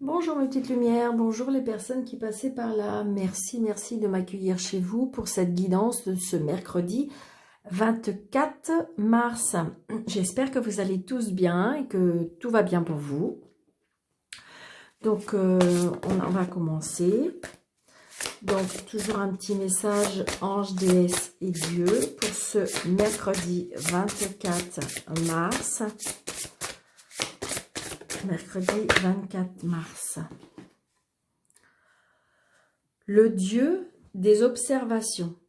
Bonjour mes petites lumières, bonjour les personnes qui passaient par là. Merci de m'accueillir chez vous pour cette guidance de ce mercredi 24 mars. J'espère que vous allez tous bien et que tout va bien pour vous. Donc on va commencer. Donc toujours un petit message ange, déesse et Dieu pour ce mercredi 24 mars. Mercredi 24 mars. Le Dieu des observations.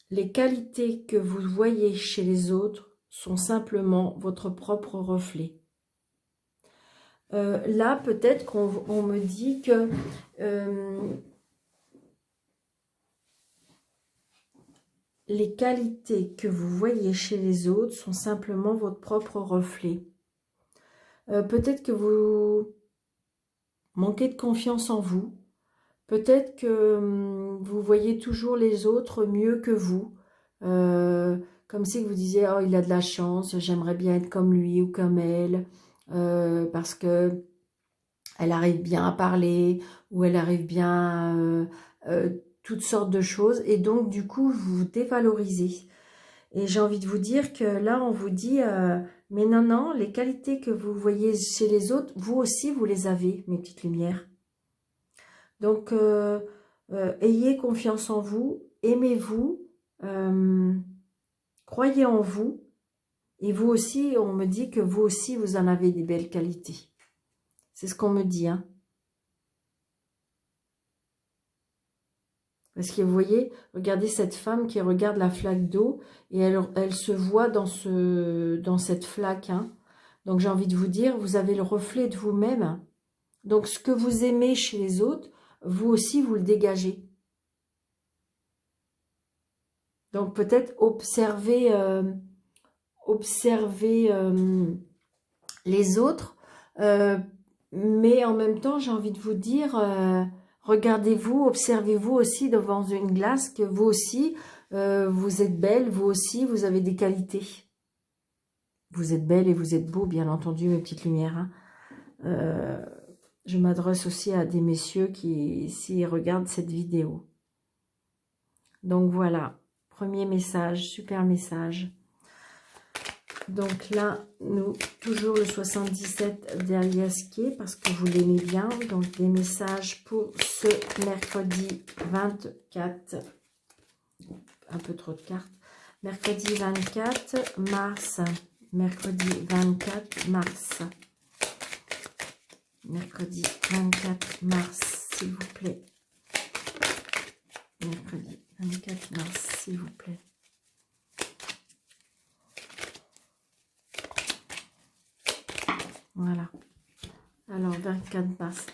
Les qualités que vous voyez chez les autres sont simplement votre propre reflet. Là, peut-être qu'on me dit que les qualités que vous voyez chez les autres sont simplement votre propre reflet. Peut-être que vous manquez de confiance en vous. Peut-être que vous voyez toujours les autres mieux que vous. Comme si vous disiez, oh, il a de la chance, j'aimerais bien être comme lui ou comme elle, parce que elle arrive bien à parler, ou elle arrive bien toutes sortes de choses, et donc du coup, vous vous dévalorisez. Et j'ai envie de vous dire que là, on vous dit, mais non, les qualités que vous voyez chez les autres, vous aussi, vous les avez, mes petites lumières. Donc, ayez confiance en vous, aimez-vous, croyez en vous. Et vous aussi, on me dit que vous aussi, vous en avez des belles qualités. C'est ce qu'on me dit. Hein. Parce que vous voyez, regardez cette femme qui regarde la flaque d'eau et elle se voit dans cette flaque. Hein. Donc, j'ai envie de vous dire, vous avez le reflet de vous-même. Donc, ce que vous aimez chez les autres, vous aussi, vous le dégagez. Donc, peut-être observer les autres, mais en même temps, j'ai envie de vous dire, regardez-vous, observez-vous aussi devant une glace, que vous aussi, vous êtes belle, vous aussi, vous avez des qualités. Vous êtes belle et vous êtes beau, bien entendu, mes petites lumières. Hein. Je m'adresse aussi à des messieurs qui, s'ils regardent cette vidéo. Donc voilà, premier message, super message. Donc là, nous, toujours le 77 d'Aliasqué, parce que vous l'aimez bien. Donc des messages pour ce mercredi 24. Un peu trop de cartes. Mercredi 24 mars. Mercredi 24 mars. Mercredi 24 mars, s'il vous plaît. Mercredi 24 mars, s'il vous plaît. Voilà. Alors, 24 mars.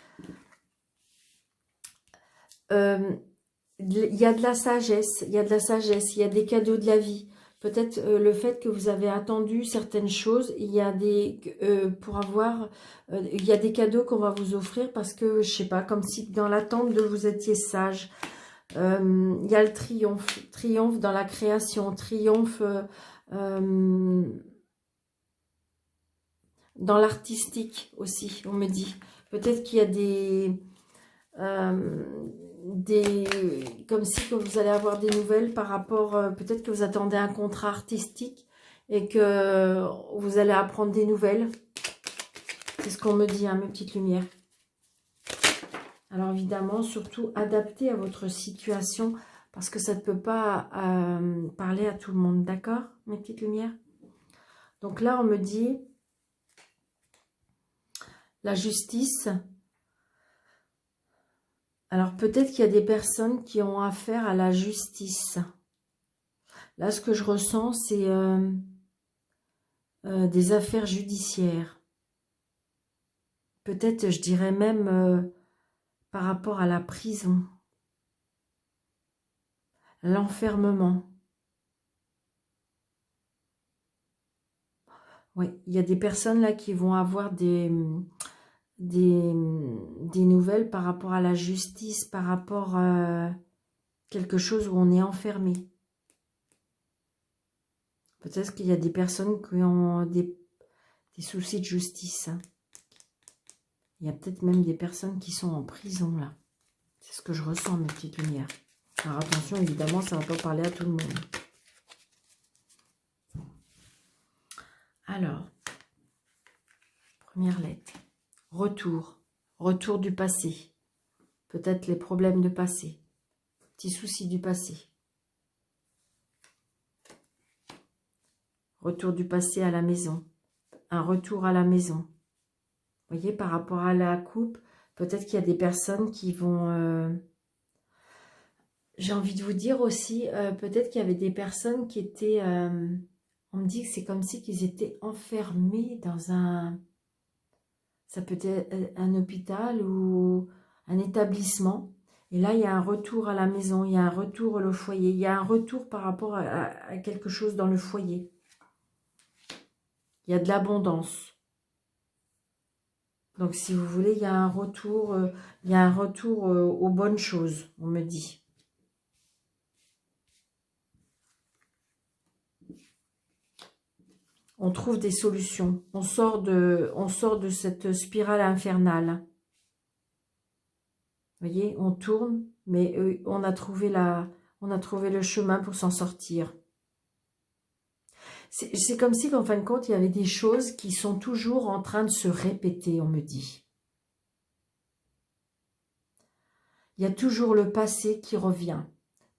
Il y a de la sagesse, il y a de la sagesse, il y a des cadeaux de la vie. Peut-être le fait que vous avez attendu certaines choses, il y a des il y a des cadeaux qu'on va vous offrir parce que je sais pas, comme si dans l'attente de vous étiez sage. Il y a le triomphe dans la création, triomphe dans l'artistique aussi, on me dit. Peut-être qu'il y a comme si que vous allez avoir des nouvelles par rapport, peut-être que vous attendez un contrat artistique et que vous allez apprendre des nouvelles. C'est ce qu'on me dit, hein, mes petites lumières. Alors évidemment, surtout adapté à votre situation parce que ça ne peut pas parler à tout le monde, d'accord, mes petites lumières? Donc là, on me dit la justice. Alors peut-être qu'il y a des personnes qui ont affaire à la justice. Là, ce que je ressens, c'est des affaires judiciaires. Peut-être, je dirais même, par rapport à la prison. L'enfermement. Oui, il y a des personnes là qui vont avoir des nouvelles par rapport à la justice, par rapport à quelque chose où on est enfermé. Peut-être qu'il y a des personnes qui ont des soucis de justice. Il y a peut-être même des personnes qui sont en prison, là. C'est ce que je ressens, mes petites lumières. Alors attention, évidemment, ça ne va pas parler à tout le monde. Alors, première lettre. Retour. Retour du passé. Peut-être les problèmes de passé. Petits soucis du passé. Retour du passé à la maison. Un retour à la maison. Vous voyez, par rapport à la coupe, peut-être qu'il y a des personnes qui vont... J'ai envie de vous dire aussi, peut-être qu'il y avait des personnes qui étaient... on me dit que c'est comme si qu'ils étaient enfermés dans un... Ça peut être un hôpital ou un établissement. Et là, il y a un retour à la maison, il y a un retour au foyer. Il y a un retour par rapport à quelque chose dans le foyer. Il y a de l'abondance. Donc, si vous voulez, il y a un retour, aux bonnes choses, on me dit. On trouve des solutions. On sort de cette spirale infernale. Vous voyez, on tourne, mais on a trouvé le chemin pour s'en sortir. C'est comme si, en fin de compte, il y avait des choses qui sont toujours en train de se répéter, on me dit. Il y a toujours le passé qui revient,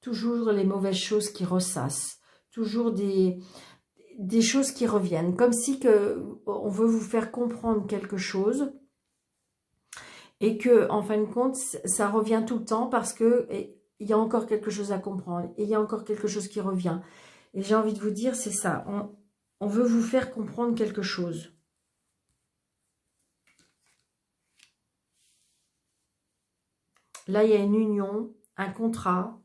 toujours les mauvaises choses qui ressassent, toujours des choses qui reviennent, comme si on veut vous faire comprendre quelque chose et que, en fin de compte, ça revient tout le temps parce que il y a encore quelque chose à comprendre et il y a encore quelque chose qui revient. Et j'ai envie de vous dire, c'est ça, on veut vous faire comprendre quelque chose. Là, il y a une union, un contrat.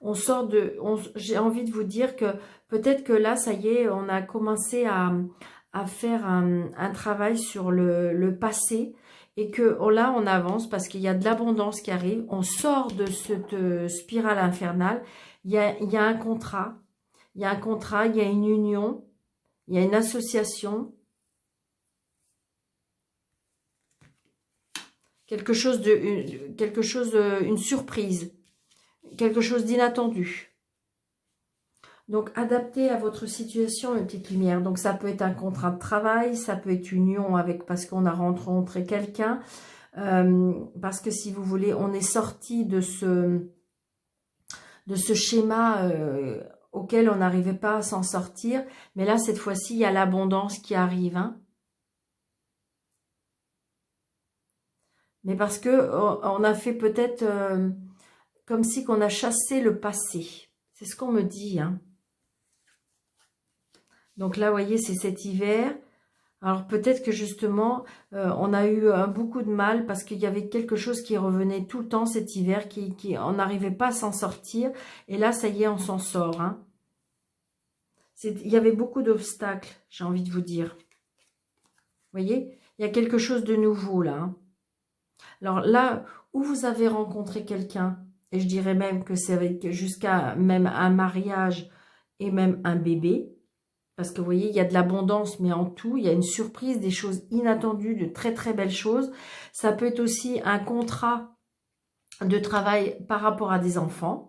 On sort de... J'ai envie de vous dire que peut-être que là, ça y est, on a commencé à faire un travail sur le passé et que là, on avance parce qu'il y a de l'abondance qui arrive. On sort de cette spirale infernale. Il y a un contrat. Il y a un contrat, il y a une union, il y a une association. Une surprise. Quelque chose d'inattendu. Donc, adapté à votre situation, une petite lumière. Donc, ça peut être un contrat de travail, ça peut être une union avec parce qu'on a rencontré quelqu'un. Parce que si vous voulez, on est sorti de ce schéma auquel on n'arrivait pas à s'en sortir. Mais là, cette fois-ci, il y a l'abondance qui arrive. Hein. Mais parce que on a fait peut-être comme si qu'on a chassé le passé. C'est ce qu'on me dit. Hein. Donc là, vous voyez, c'est cet hiver. Alors peut-être que justement, on a eu beaucoup de mal parce qu'il y avait quelque chose qui revenait tout le temps cet hiver, on n'arrivait pas à s'en sortir. Et là, ça y est, on s'en sort. Hein. Il y avait beaucoup d'obstacles, j'ai envie de vous dire. Vous voyez, il y a quelque chose de nouveau là. Hein. Alors là, où vous avez rencontré quelqu'un, et je dirais même que c'est avec jusqu'à même un mariage et même un bébé, parce que vous voyez, il y a de l'abondance, mais en tout, il y a une surprise, des choses inattendues, de très très belles choses. Ça peut être aussi un contrat de travail par rapport à des enfants.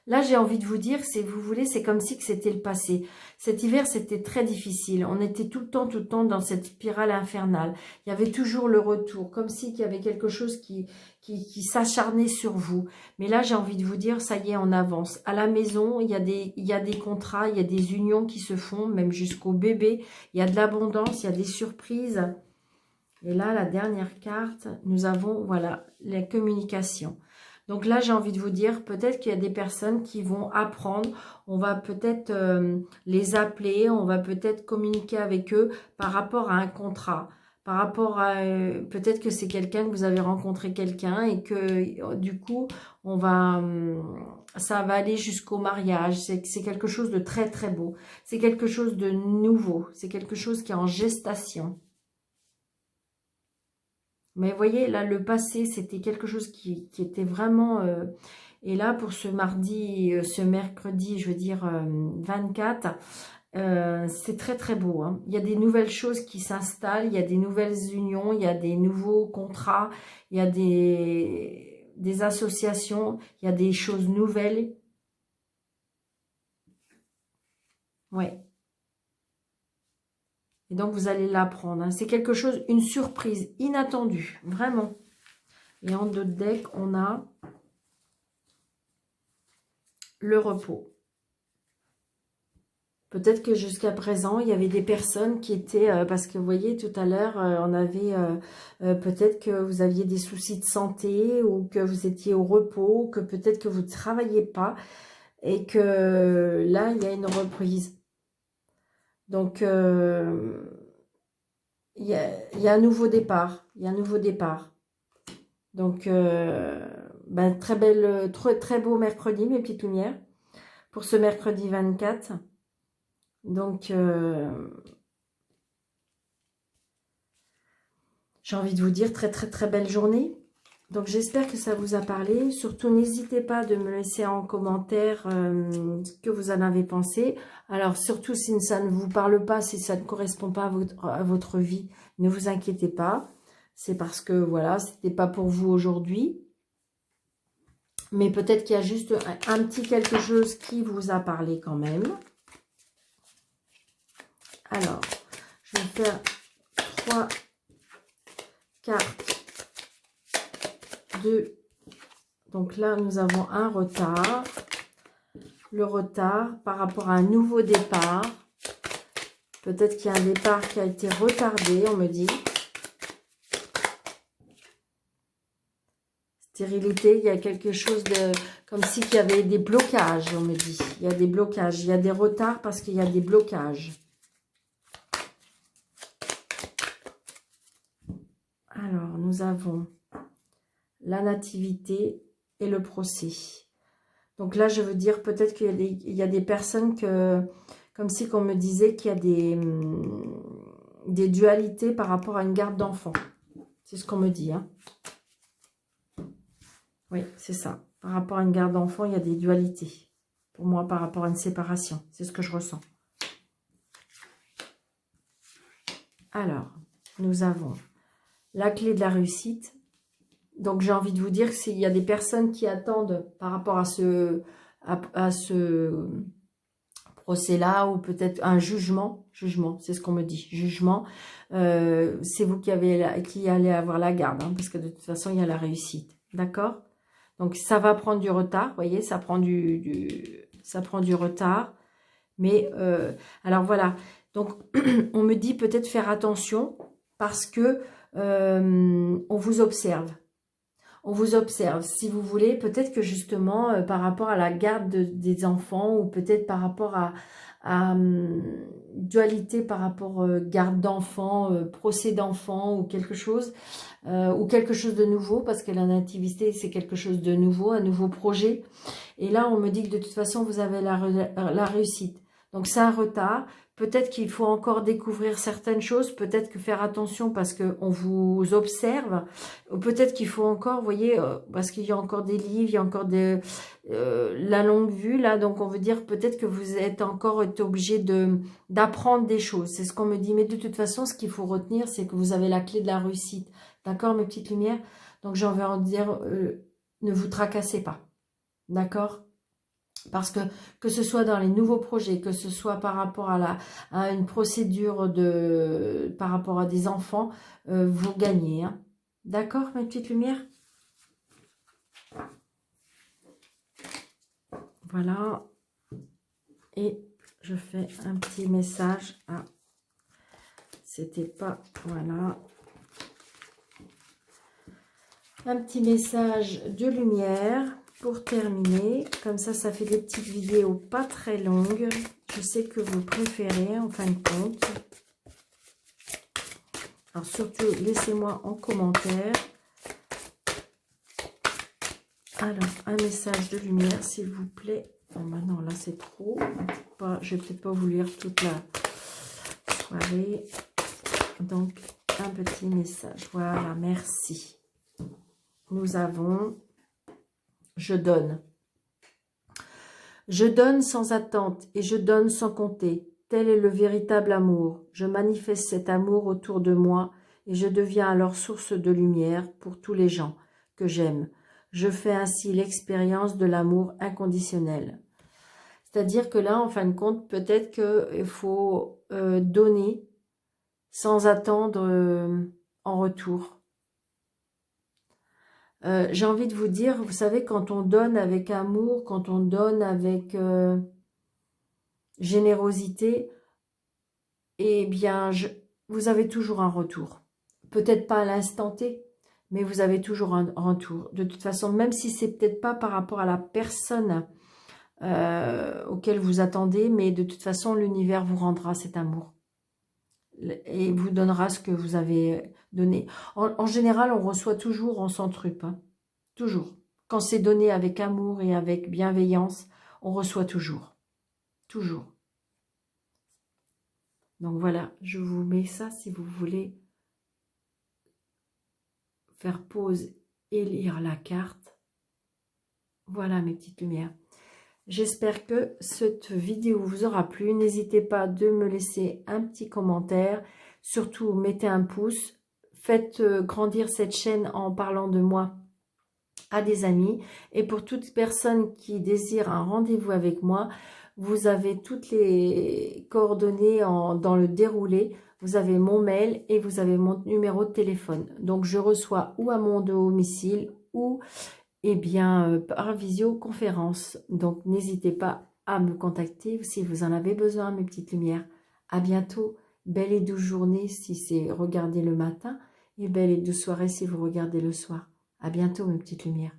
Là, j'ai envie de vous dire, si vous voulez, c'est comme si que c'était le passé. Cet hiver, c'était très difficile. On était tout le temps dans cette spirale infernale. Il y avait toujours le retour, comme si qu'il y avait quelque chose qui s'acharnait sur vous. Mais là, j'ai envie de vous dire, ça y est, on avance. À la maison, il y a des contrats, il y a des unions qui se font, même jusqu'au bébé. Il y a de l'abondance, il y a des surprises. Et là, la dernière carte, nous avons, voilà, la communication. Donc là, j'ai envie de vous dire, peut-être qu'il y a des personnes qui vont apprendre. On va peut-être les appeler, on va peut-être communiquer avec eux par rapport à un contrat. Par rapport à... peut-être que c'est quelqu'un que vous avez rencontré quelqu'un et que du coup, ça va aller jusqu'au mariage. C'est quelque chose de très très beau. C'est quelque chose de nouveau. C'est quelque chose qui est en gestation. Mais vous voyez, là, le passé, c'était quelque chose qui était vraiment... et là, pour ce mardi, ce mercredi, je veux dire 24, C'est très très beau, hein. Il y a des nouvelles choses qui s'installent, il y a des nouvelles unions, il y a des nouveaux contrats, il y a des associations, il y a des choses nouvelles. Ouais. Et donc vous allez l'apprendre, hein. C'est quelque chose, une surprise inattendue, vraiment. Et en dos de deck, on a le repos. Peut-être que jusqu'à présent, il y avait des personnes qui étaient... parce que vous voyez, tout à l'heure, on avait... peut-être que vous aviez des soucis de santé ou que vous étiez au repos, que peut-être que vous ne travailliez pas et que là, il y a une reprise. Donc, il y a un nouveau départ. Il y a un nouveau départ. Donc, ben, très beau mercredi, mes petites lumières, pour ce mercredi 24. Donc, j'ai envie de vous dire très très très belle journée. Donc j'espère que ça vous a parlé. Surtout n'hésitez pas de me laisser en commentaire ce que vous en avez pensé. Alors surtout si ça ne vous parle pas, si ça ne correspond pas à votre vie, ne vous inquiétez pas. C'est parce que voilà, c'était pas pour vous aujourd'hui. Mais peut-être qu'il y a juste un petit quelque chose qui vous a parlé quand même. Alors, je vais faire 3 cartes de... Donc là, nous avons un retard. Le retard par rapport à un nouveau départ. Peut-être qu'il y a un départ qui a été retardé, on me dit. Stérilité, il y a quelque chose de... Comme si il y avait des blocages, on me dit. Il y a des blocages, il y a des retards parce qu'il y a des blocages. Alors, nous avons la nativité et le procès. Donc là, je veux dire, peut-être qu'il y a des personnes que, comme si qu'on me disait qu'il y a des dualités par rapport à une garde d'enfant. C'est ce qu'on me dit, hein. Oui, c'est ça. Par rapport à une garde d'enfant, il y a des dualités. Pour moi, par rapport à une séparation. C'est ce que je ressens. Alors, nous avons la clé de la réussite. Donc, j'ai envie de vous dire qu'il y a des personnes qui attendent par rapport à ce procès-là, ou peut-être un jugement. Jugement, c'est ce qu'on me dit. Jugement. C'est vous qui allez avoir la garde, hein, parce que de toute façon, il y a la réussite. D'accord? Donc, ça va prendre du retard. Vous voyez, ça prend ça prend du retard. Mais, alors voilà. Donc, on me dit peut-être faire attention parce que on vous observe. On vous observe, si vous voulez, peut-être que justement, par rapport à la garde des enfants, ou peut-être par rapport à dualité, par rapport garde d'enfants, procès d'enfants, ou quelque chose de nouveau, parce que la nativité, c'est quelque chose de nouveau, un nouveau projet. Et là, on me dit que de toute façon, vous avez la réussite. Donc, c'est un retard. Peut-être qu'il faut encore découvrir certaines choses. Peut-être que faire attention parce qu'on vous observe. Peut-être qu'il faut encore, vous voyez, parce qu'il y a encore des livres, il y a encore la longue vue, là. Donc, on veut dire peut-être que vous êtes encore obligé d'apprendre des choses. C'est ce qu'on me dit. Mais de toute façon, ce qu'il faut retenir, c'est que vous avez la clé de la réussite. D'accord, mes petites lumières? Donc, j'ai envie de dire, ne vous tracassez pas. D'accord? Parce que ce soit dans les nouveaux projets, que ce soit par rapport à une procédure par rapport à des enfants, vous gagnez. Hein. D'accord, mes petites lumières? Voilà. Et je fais un petit message. Ah, c'était pas... Voilà. Un petit message de lumière. Pour terminer, comme ça fait des petites vidéos pas très longues. Je sais que vous préférez, en fin de compte. Alors, surtout, laissez-moi en commentaire. Alors, un message de lumière, s'il vous plaît. Bon, maintenant, là, c'est trop. Je vais peut-être pas vous lire toute la soirée. Donc, un petit message. Voilà, merci. Nous avons... Je donne. Je donne sans attente et je donne sans compter. Tel est le véritable amour. Je manifeste cet amour autour de moi et je deviens alors source de lumière pour tous les gens que j'aime. Je fais ainsi l'expérience de l'amour inconditionnel. C'est-à-dire que là, en fin de compte, peut-être qu'il faut donner sans attendre en retour. J'ai envie de vous dire, vous savez, quand on donne avec amour, quand on donne avec générosité, eh bien, vous avez toujours un retour. Peut-être pas à l'instant T, mais vous avez toujours un retour. De toute façon, même si c'est peut-être pas par rapport à la personne auquel vous attendez, mais de toute façon, l'univers vous rendra cet amour et vous donnera ce que vous avez donné. En général, on reçoit toujours en centrupe, hein, toujours. Quand c'est donné avec amour et avec bienveillance, on reçoit toujours. Toujours. Donc voilà, je vous mets ça si vous voulez faire pause et lire la carte. Voilà mes petites lumières. J'espère que cette vidéo vous aura plu. N'hésitez pas de me laisser un petit commentaire. Surtout, mettez un pouce. Faites grandir cette chaîne en parlant de moi à des amis. Et pour toute personne qui désire un rendez-vous avec moi, vous avez toutes les coordonnées dans le déroulé. Vous avez mon mail et vous avez mon numéro de téléphone. Donc, je reçois ou à mon domicile ou par visioconférence. Donc, n'hésitez pas à me contacter si vous en avez besoin, mes petites lumières. À bientôt. Belle et douce journée si c'est regarder le matin et belle et douce soirée si vous regardez le soir. À bientôt, mes petites lumières.